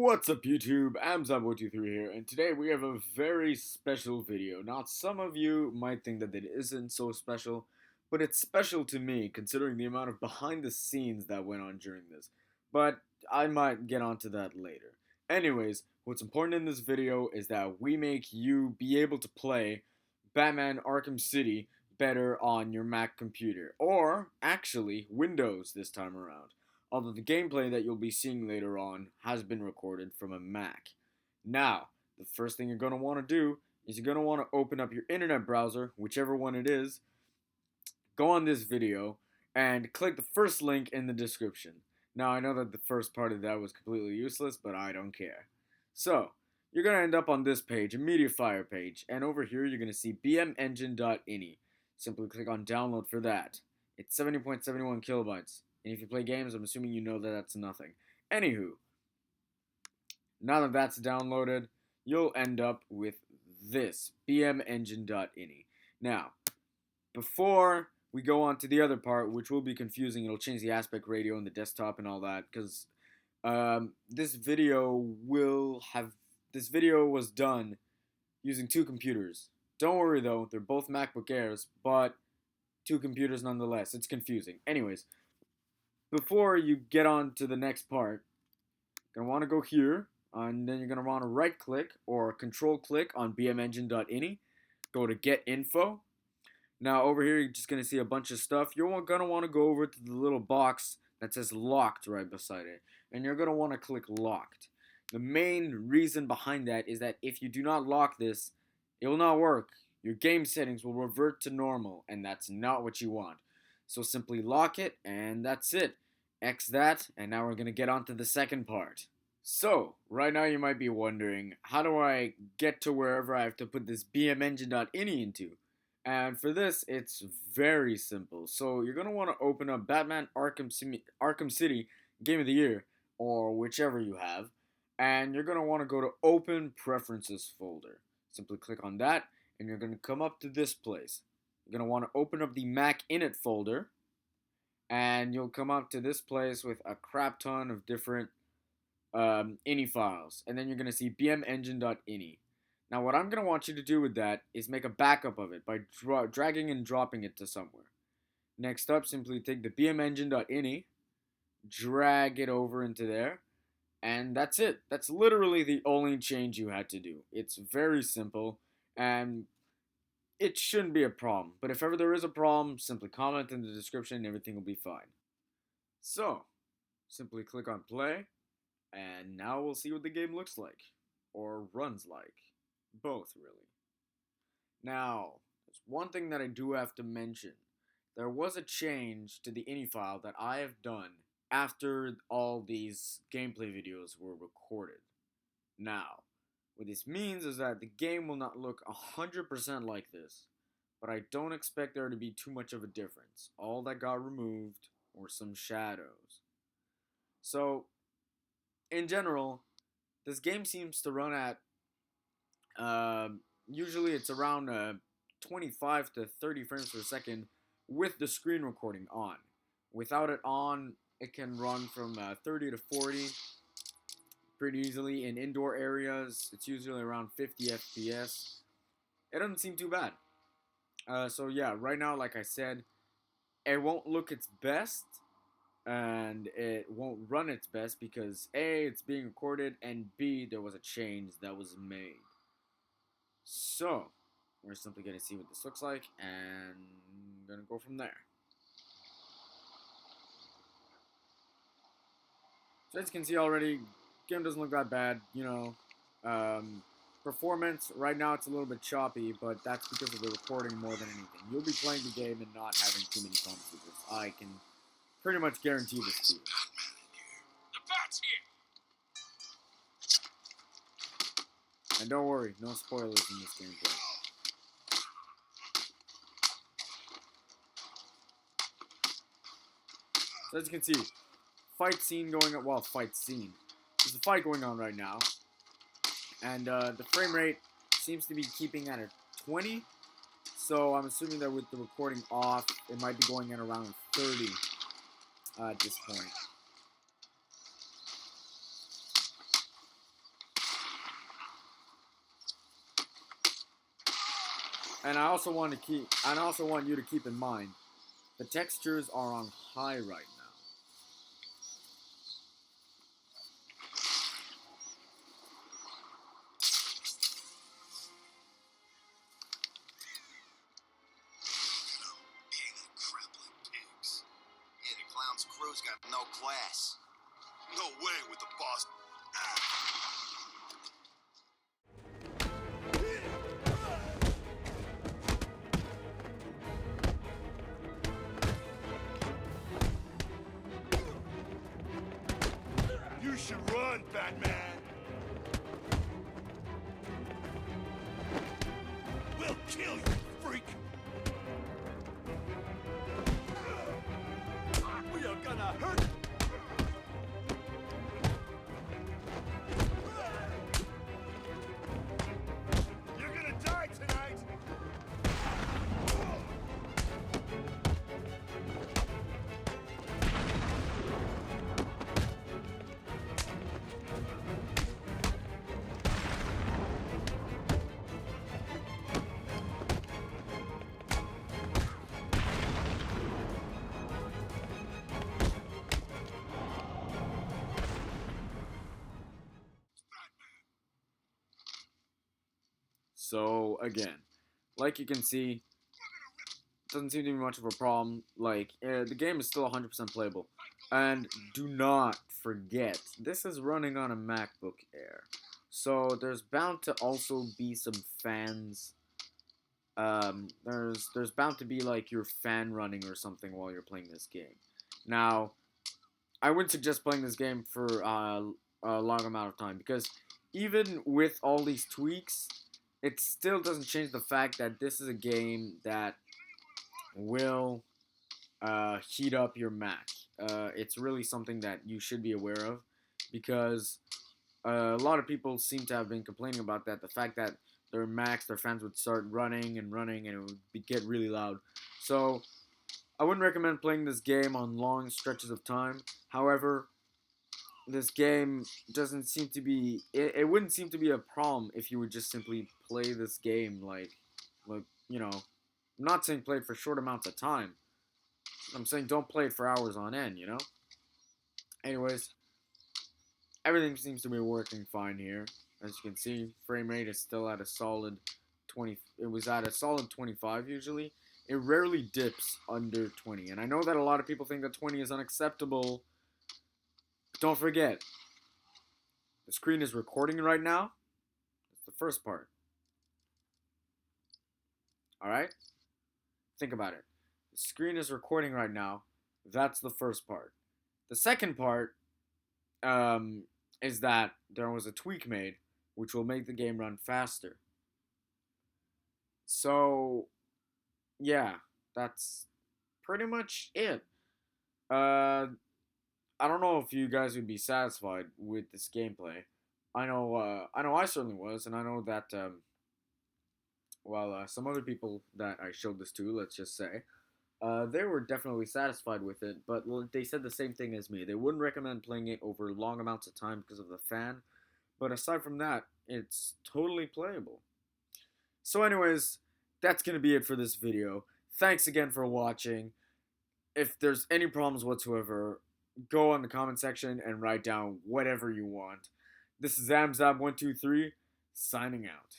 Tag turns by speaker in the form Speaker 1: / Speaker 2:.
Speaker 1: What's up YouTube, Amzab123 here, and today we have a very special video. Now some of you might think that it isn't so special, but it's special to me considering the amount of behind the scenes that went on during this. But I might get onto that later. Anyways, what's important in this video is that we make you be able to play Batman Arkham City better on your Mac computer, or actually Windows this time around, although the gameplay that you'll be seeing later on has been recorded from a Mac. Now, the first thing you're going to want to do is you're going to want to open up your internet browser, whichever one it is, go on this video, and click the first link in the description. Now, I know that the first part of that was completely useless, but I don't care. So, you're going to end up on this page, a MediaFire page, and over here you're going to see bmengine.ini. Simply click on download for that. It's 70.71 kilobytes. And if you play games, I'm assuming you know that that's nothing. Anywho, now that that's downloaded, you'll end up with this, bmengine.ini. Now, before we go on to the other part, which will be confusing, it'll change the aspect ratio and the desktop and all that, because this video was done using two computers. Don't worry though, they're both MacBook Airs, but two computers nonetheless. It's confusing. Anyways, before you get on to the next part, you're going to want to go here, and then you're going to want to right click or control click on bmengine.ini, go to get info. Now over here you're just going to see a bunch of stuff. You're going to want to go over to the little box that says locked right beside it, and you're going to want to click locked. The main reason behind that is that if you do not lock this, it will not work. Your game settings will revert to normal, and that's not what you want. So simply lock it, and that's it. X that, and now we're going to get on to the second part. So, right now you might be wondering, how do I get to wherever I have to put this bmengine.ini into? And for this, it's very simple. So you're going to want to open up Batman Arkham City Game of the Year, or whichever you have, and you're going to want to go to Open Preferences folder. Simply click on that, and you're going to come up to this place. You're going to want to open up the Mac Init folder, and you'll come up to this place with a crap ton of different ini files. And then you're going to see bmengine.ini. Now what I'm going to want you to do with that is make a backup of it by dragging and dropping it to somewhere. Next up, simply take the bmengine.ini, drag it over into there, and that's it. That's literally the only change you had to do. It's very simple, and it shouldn't be a problem. But if ever there is a problem, simply comment in the description and everything will be fine. So, simply click on play, and now we'll see what the game looks like. Or runs like. Both, really. Now, there's one thing that I do have to mention. There was a change to the ini file that I have done after all these gameplay videos were recorded. Now, what this means is that the game will not look 100% like this, but I don't expect there to be too much of a difference. All that got removed were some shadows. So, in general, this game seems to run at, usually it's around 25 to 30 frames per second with the screen recording on. Without it on, it can run from 30 to 40 pretty easily. In indoor areas, it's usually around 50 FPS. It doesn't seem too bad. So yeah, right now, like I said, it won't look its best, and it won't run its best because A, it's being recorded, and B, there was a change that was made. So, we're simply going to see what this looks like, and I'm going to go from there. So as you can see already, game doesn't look that bad, you know. Performance, right now it's a little bit choppy, but that's because of the recording more than anything. You'll be playing the game and not having too many problems with this. I can pretty much guarantee this to you.
Speaker 2: The bat's here.
Speaker 1: And don't worry, no spoilers in this gameplay. So as you can see, fight scene going on. Well, fight scene. There's a fight going on right now, and the frame rate seems to be keeping at a 20. So I'm assuming that with the recording off, it might be going at around 30 at this point. And I also want you to keep in mind, the textures are on high right now.
Speaker 2: Yeah, the clown's crew's got no class. No way with the boss. You should run, Batman. We'll kill you, freak. We are gonna hurt. You're gonna die tonight.
Speaker 1: So again, like you can see, doesn't seem to be much of a problem. Like, the game is still 100% playable. And do not forget, this is running on a MacBook Air. So there's bound to also be some fans. There's bound to be like your fan running or something while you're playing this game. Now, I wouldn't suggest playing this game for a long amount of time because even with all these tweaks, it still doesn't change the fact that this is a game that will heat up your Mac. It's really something that you should be aware of because a lot of people seem to have been complaining about that. The fact that their Macs, their fans would start running and running and it would get really loud. So I wouldn't recommend playing this game on long stretches of time. However, this game doesn't seem to be. It wouldn't seem to be a problem if you would just simply play this game like you know. I'm not saying play it for short amounts of time. I'm saying don't play it for hours on end. You know. Anyways, everything seems to be working fine here. As you can see, frame rate is still at a solid 20. It was at a solid 25 usually. It rarely dips under 20, and I know that a lot of people think that 20 is unacceptable. Don't forget, the screen is recording right now. That's the first part. Alright? Think about it. The screen is recording right now. That's the first part. The second part is that there was a tweak made, which will make the game run faster. So, yeah, that's pretty much it. Uh, I don't know if you guys would be satisfied with this gameplay. I know I certainly was, and I know that, some other people that I showed this to, let's just say, they were definitely satisfied with it, but they said the same thing as me. They wouldn't recommend playing it over long amounts of time because of the fan, but aside from that, it's totally playable. So anyways, that's going to be it for this video. Thanks again for watching. If there's any problems whatsoever, go on the comment section and write down whatever you want. This is Zamzab123, signing out.